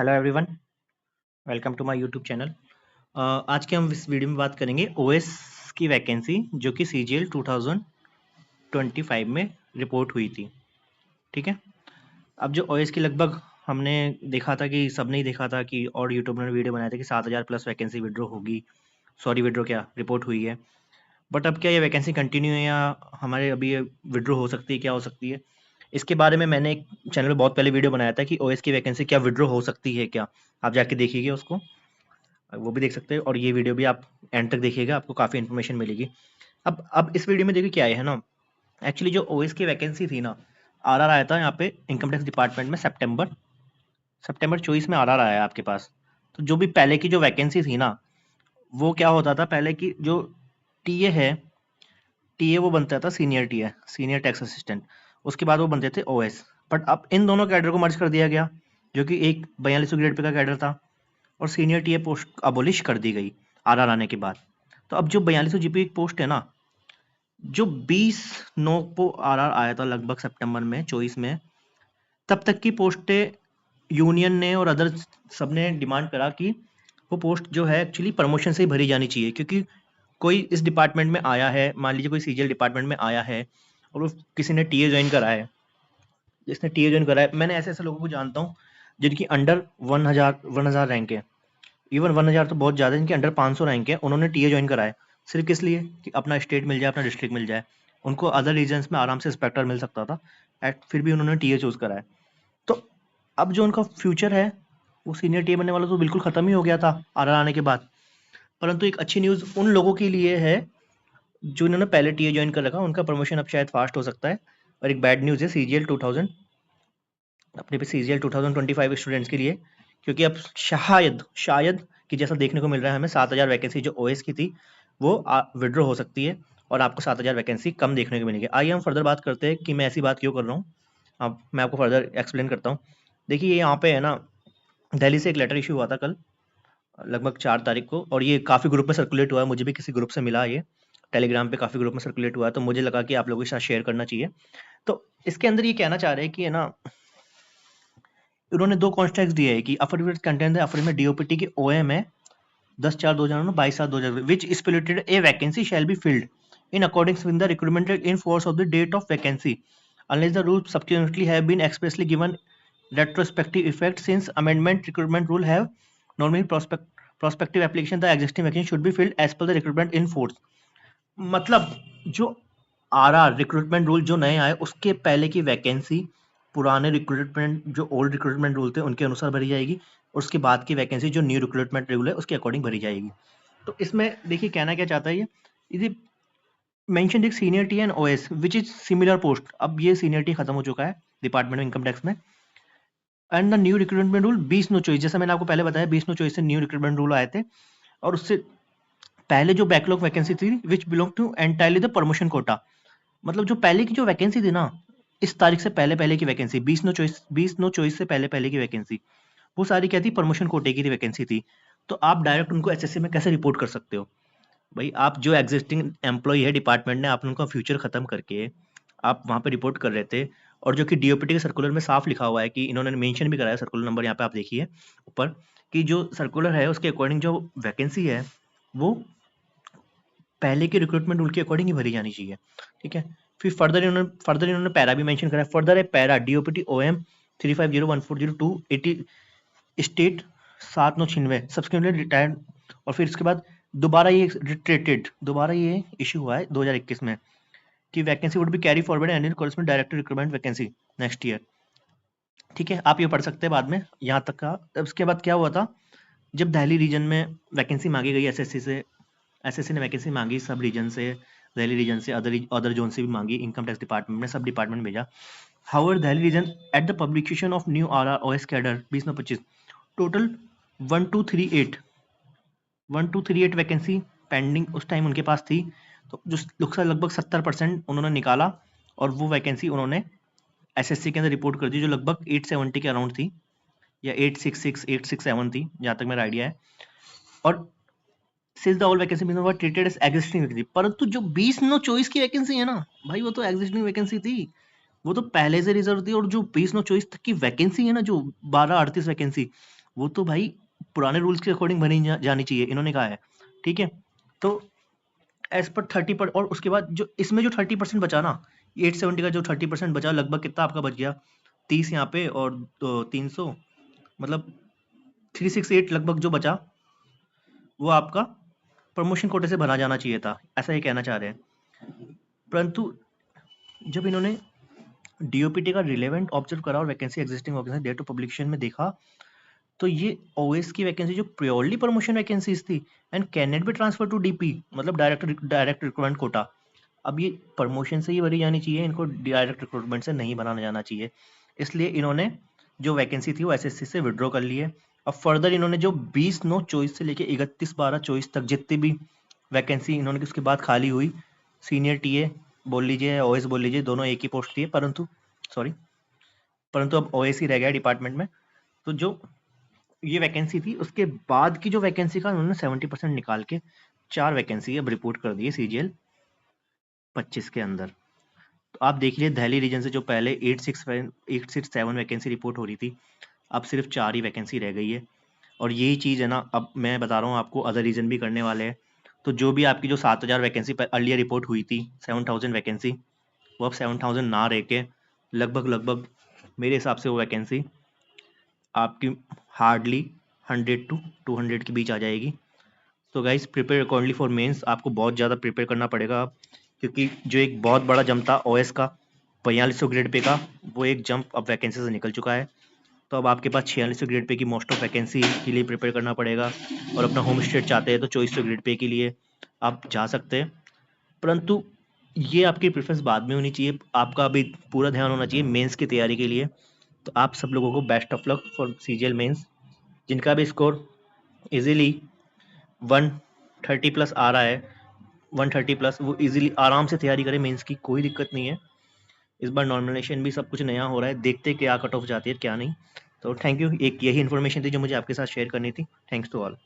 Hello everyone, welcome to my YouTube channel. आज के हम इस वीडियो में बात करेंगे ओएस की वैकेंसी जो कि सीजीएल 2025 में रिपोर्ट हुई थी। ठीक है। अब जो ओएस की लगभग हमने देखा था कि सबने ही देखा था कि और यूट्यूब ने वीडियो बनाया था कि 7,000 प्लस वैकेंसी विड्रॉ होगी। सॉरी, विड्रॉ क्या, रिपोर्ट हुई है। बट अब क्या ये वैकेंसी कंटिन्यू है या हमारे अभी ये विड्रॉ हो सकती है, क्या हो सकती है, इसके बारे में मैंने एक चैनल पे बहुत पहले वीडियो बनाया था कि ओएस की वैकेंसी क्या विड्रॉ हो सकती है क्या। आप जाके देखिएगा उसको, वो भी देख सकते हैं और ये वीडियो भी आप एंड तक देखिएगा, आपको काफ़ी इन्फॉर्मेशन मिलेगी। अब इस वीडियो में देखिए क्या है ना, एक्चुअली जो ओएस की वैकेंसी थी ना, आरआर आया था यहाँ पे इनकम टैक्स डिपार्टमेंट में सितंबर सितंबर 24 में आरआर आया है आपके पास। तो जो भी पहले की जो वैकेंसी थी ना, वो क्या होता था पहले की जो टीए है, टीए वो बनता था senior TA, senior tax assistant. उसके बाद वो बनते थे ओएस। बट अब इन दोनों कैडर को मर्ज कर दिया गया, जो कि एक 4200 ग्रेड पे का कैडर था और सीनियर टीए पोस्ट अबोलिश कर दी गई आरआर आने के बाद। तो अब जो 4200 जीपी की पोस्ट है ना, जो 20/9 को आरआर आया था लगभग सितंबर में 24 में, तब तक की पोस्टें यूनियन ने और अदर सबने डिमांड करा कि वो पोस्ट जो है एक्चुअली प्रमोशन से ही भरी जानी चाहिए, क्योंकि कोई इस डिपार्टमेंट में आया है, मान लीजिए कोई सीजीएल डिपार्टमेंट में आया है और वो किसी ने टीए ज्वाइन करा है, जिसने टीए ज्वाइन करा है, मैंने ऐसे ऐसे लोगों को जानता हूँ जिनकी अंडर 1000 रैंक है, इवन 1000 तो बहुत ज़्यादा है, इनके अंडर 500 रैंक है, उन्होंने टीए ज्वाइन करा है सिर्फ किस लिए कि अपना स्टेट मिल जाए, अपना डिस्ट्रिक्ट मिल जाए। उनको अदर रीजन्स में आराम से इंस्पेक्टर मिल सकता था, फिर भी उन्होंने टीए चूज करा है। तो अब जो उनका फ्यूचर है, वो सीनियर टीए बनने वाला तो बिल्कुल खत्म ही हो गया था आरआर आने के बाद। परंतु एक अच्छी न्यूज़ उन लोगों के लिए है जो इन्होंने पहले टीए ज्वाइन कर रखा, उनका प्रमोशन अब शायद फास्ट हो सकता है। और एक बैड न्यूज़ है सीजीएल 2000 अपने पे सीजीएल 2025 स्टूडेंट्स के लिए, क्योंकि अब शायद शायद कि जैसा देखने को मिल रहा है हमें 7,000 वैकेंसी जो ओएस की थी वो विड्रॉ हो सकती है और आपको 7,000 वैकेंसी कम देखने को मिलेगी। आइए हम फर्दर बात करते हैं कि मैं ऐसी बात क्यों कर रहा हूँ। अब मैं आपको फर्दर एक्सप्लेन करता हूँ। देखिए यहाँ पे है ना, दिल्ली से एक लेटर इशू हुआ था कल लगभग 4 तारीख को, और ये काफ़ी ग्रुप में सर्कुलेट हुआ है, मुझे भी किसी ग्रुप से मिला ये, टेलीग्राम पे काफ़ी ग्रुप में सर्कुलेट हुआ है, तो मुझे लगा कि आप लोगों के साथ शेयर करना चाहिए। तो इसके अंदर ये कहना चाह रहे हैं कि है ना, उन्होंने दो कॉन्ट्रैक्ट दिए है कि अफोर्डेबल कंटेंट है, अफोर्डेबल डीओपीटी की ओएम है 10/4/2009, 22/7/2020, which stipulated a vacancy shall be filled in accordance with the recruitment in force of the date of vacancy unless the rules subsequently have been expressly given retrospective effect. Since amendment recruitment rule have normally prospective application, the existing vacancy should be filled as per the recruitment in force. मतलब जो RR recruitment rule जो नए आए उसके पहले की vacancy पुराने recruitment जो ओल्ड रिक्रूटमेंट रूल थे उनके अनुसार भरी जाएगी, और उसके बाद की वैकेंसी जो न्यू रिक्रूटमेंट रूल है उसके अकॉर्डिंग भरी जाएगी। तो इसमें देखिए कहना क्या चाहता है ये मेंशन एक senior T and OS which is similar post. अब ये सीनियर टी खत्म हो चुका है डिपार्टमेंट ऑफ इनकम टैक्स में, and the new recruitment rule 20/9 choice, जैसा मैंने आपको पहले बताया 20/9 चॉइस से न्यू रिक्रूटमेंट रूल आए थे। और उससे पहले जो बैकलॉग वैकेंसी थी which belong to entirely the promotion quota, मतलब जो पहले की जो वैकेंसी थी ना, इस तारीख से पहले पहले की वैकेंसी 20/9 चॉइस से पहले पहले की वैकेंसी, वो सारी क्या थी, प्रमोशन कोटे की वैकेंसी थी। तो आप डायरेक्ट उनको एसएससी में कैसे रिपोर्ट कर सकते हो भाई? आप जो एग्जिस्टिंग एम्प्लॉय है डिपार्टमेंट ने, आप उनका फ्यूचर खत्म करके आप वहां पे रिपोर्ट कर रहे थे। और जो कि डीओपीटी के सर्कुलर में साफ लिखा हुआ है कि इन्होंने मेंशन भी कराया, सर्कुलर नंबर यहाँ पे आप देखिए ऊपर, कि जो सर्कुलर है उसके अकॉर्डिंग जो वैकेंसी है वो पहले के रिक्रूटमेंट रूल के अकॉर्डिंग ही भरी जानी चाहिए। ठीक है। फिर फर्दर इन्होंने पैरा भी मेंशन करा है, फर्दर है para DoPT OM 3501402 80 state 7/9/96 subsequently retired. और फिर इसके बाद दोबारा ये इशू हुआ है 2021 में कि vacancy would be carry forward and correspond direct recruitment vacancy next year. ठीक है, आप ये पढ़ सकते हैं बाद में यहाँ तक का। उसके बाद क्या हुआ था, जब दिल्ली रीजन में वैकेंसी मांगी गई एसएससी से, एसएससी ने वैकेंसी मांगी सब रीजन से, दिल्ली रीजन से, अदर जोन से भी मांगी, इनकम टैक्स डिपार्टमेंट में सब डिपार्टमेंट भेजा। However Delhi region at the publication of new RROs cadre 20/25 total 1238 vacancy pending उस टाइम उनके पास थी। तो जो लगभग 70% उन्होंने निकाला और वो वैकेंसी उन्होंने एसएससी के अंदर रिपोर्ट कर दी, जो लगभग 870 के अराउंड थी या 866 थी जहां तक मेरा आइडिया है। और since the all vacancy mean treated as existing vacancy, परंतु जो 20/9 चॉइस की वैकेंसी है ना भाई, वो तो एग्जिस्टिंग वैकेंसी थी, वो तो पहले से रिजर्व थी। और जो 20/9 चॉइस तक की वैकेंसी है ना, जो 1238 वैकेंसी, वो तो भाई पुराने रूल्स के अकॉर्डिंग बनी जानी चाहिए, इन्होंने कहा है। ठीक है, तो एज पर 30 और उसके बाद जो इसमें जो 30% बचा ना, 870 का जो 30% बचा, लगभग कितना आपका बच गया, 30 यहाँ पे और 300, मतलब 368 लगभग जो बचा, वो आपका प्रमोशन कोटे से भरा जाना चाहिए था, ऐसा ये कहना चाह रहे हैं। परंतु जब इन्होंने डीओपीटी का रिलेवेंट ऑब्जर्व करा और vacancy existing vacancy date of publication में देखा, तो ये ओएस की वैकेंसी जो प्योरली प्रमोशन वैकेंसीज थी and can not be transfer to DP, मतलब डायरेक्ट रिक्रूटमेंट कोटा। अब ये प्रमोशन से ही भरी जानी चाहिए, इनको डायरेक्ट रिक्रूटमेंट से नहीं बनाना जाना चाहिए। इसलिए इन्होंने जो वैकेंसी थी वो एसएससी से विड्रॉ कर ली है। अब फर्दर इन्होंने जो 20/9/24 से लेके 31/12/24 तक जितनी भी वैकेंसी इन्होंने उसके बाद खाली हुई, सीनियर टीए बोल लीजिए या ओएस बोल लीजिए, दोनों एक ही पोस्ट थी, परंतु अब ओएस ही रह गया डिपार्टमेंट में। तो जो ये वैकेंसी थी, उसके बाद की जो वैकेंसी का उन्होंने 70% निकाल के 4 वैकेंसी अब रिपोर्ट कर दी है सीजीएल 25 के अंदर। तो आप देख लीजिए, दिल्ली रीजन से जो पहले 867 वैकेंसी रिपोर्ट हो रही थी, अब सिर्फ 4 ही वैकेंसी रह गई है। और यही चीज़ है ना, अब मैं बता रहा हूँ आपको, अदर रीजन भी करने वाले हैं। तो जो भी आपकी जो 7000 वैकेंसी अर्लियर रिपोर्ट हुई थी, 7000 वैकेंसी, वो अब 7000 ना रह के लगभग मेरे हिसाब से वो वैकेंसी आपकी हार्डली 100 to 200 के बीच आ जाएगी। तो guys, prepare accordingly for mains, आपको बहुत ज़्यादा प्रिपेयर करना पड़ेगा, क्योंकि जो एक बहुत बड़ा जंप था ओएस का 4200 ग्रेड पे का, वो एक जंप अब वैकेंसी से निकल चुका है। तो अब आपके पास 4600 ग्रेड पे की मोस्ट ऑफ वैकेंसी के लिए प्रिपेयर करना पड़ेगा। और अपना होम स्टेट चाहते हैं तो 2400 ग्रेड पे के लिए आप जा सकते हैं, परंतु ये आपकी प्रेफरेंस बाद में होनी चाहिए। आपका अभी पूरा ध्यान होना चाहिए मेंस की तैयारी के लिए। तो आप सब लोगों को best of luck for CGL mains. जिनका भी स्कोर इजीली 130 प्लस आ रहा है, 130 प्लस, वो इजीली आराम से तैयारी करें मेंस की, कोई दिक्कत नहीं है। इस बार नॉमिनेशन भी सब कुछ नया हो रहा है, देखते क्या कट ऑफ जाती है क्या नहीं। तो थैंक यू, एक यही इन्फॉर्मेशन थी जो मुझे आपके साथ शेयर करनी थी। Thanks to all.